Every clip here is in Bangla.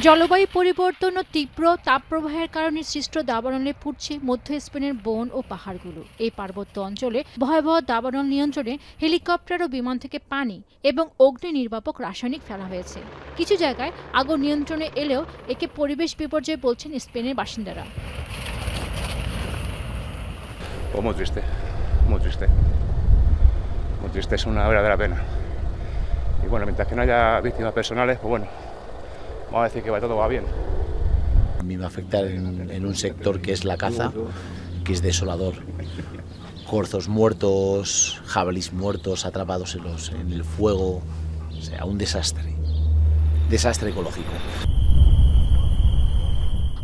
জলবায়ু পরিবর্তন ও তীব্র তাপপ্রবাহের কারণে সৃষ্ট দাবানলে পুড়ছে মধ্য স্পেনের বন ও পাহাড়গুলো। এই পার্বত্য অঞ্চলে ভয়াবহ দাবানল নিয়ন্ত্রণে হেলিকপ্টার ও বিমান থেকে পানি এবং অগ্নি নির্বাপক রাসায়নিক ফেলা হয়েছে। কিছু জায়গায় আগুন নিয়ন্ত্রণে এলেও একে পরিবেশ বিপর্যয় বলছেন স্পেনের বাসিন্দারা। Muy triste, muy triste. Muy triste, es una verdadera pena. Y bueno, mientras que no haya víctimas personales, pues bueno, vamos a decir que todo va bien. A mí me afecta en un sector que es la caza, que es desolador. Corzos muertos, jabalís muertos, atrapados en el fuego. O sea, un desastre. Desastre ecológico.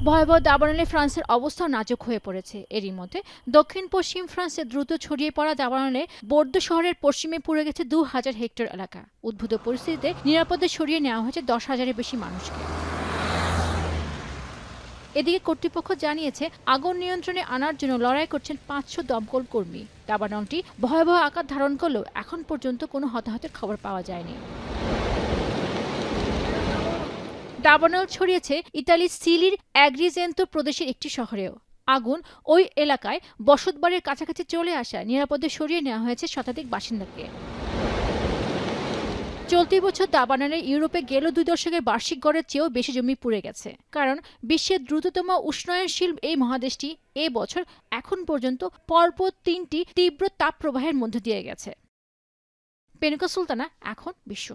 ভয়াবহ দাবানলে ফ্রান্সের অবস্থা নাজুক হয়ে পড়েছে। এরই মধ্যে দক্ষিণ পশ্চিম ফ্রান্সে দ্রুত ছড়িয়ে পড়া দাবানলে বোর্দো শহরের পশ্চিমে পুড়ে গেছে ২,০০০ হেক্টর এলাকা। উদ্ভূত পরিস্থিতিতে নিরাপদে সরিয়ে নেওয়া হয়েছে ১০,০০০-এর বেশি মানুষকে। এদিকে কর্তৃপক্ষ জানিয়েছে, আগুন নিয়ন্ত্রণে আনার জন্য লড়াই করছেন ৫০০ দমকল কর্মী। দাবানলটি ভয়াবহ আকার ধারণ করলেও এখন পর্যন্ত কোনো হতাহতের খবর পাওয়া যায়নি। দাবানল ছড়িয়েছে ইতালির সিলির অ্যাগ্রিজেন্তো প্রদেশের একটি শহরেও। আগুন ওই এলাকায় বসতবাড়ির কাছাকাছি চলে আসায় নিরাপদে সরিয়ে নেওয়া হয়েছে শতাধিক বাসিন্দাকে। চলতি বছর দাবানলে ইউরোপে গেল ২ দশকের বার্ষিক গড়ের চেয়েও বেশি জমি পুড়ে গেছে। কারণ বিশ্বের দ্রুততম উষ্ণায়নশীল এই মহাদেশটি এ বছর এখন পর্যন্ত পরপর ৩টি তীব্র তাপপ্রবাহের মধ্য দিয়ে গেছে। পেনুকা সুলতানা, এখন বিশ্ব।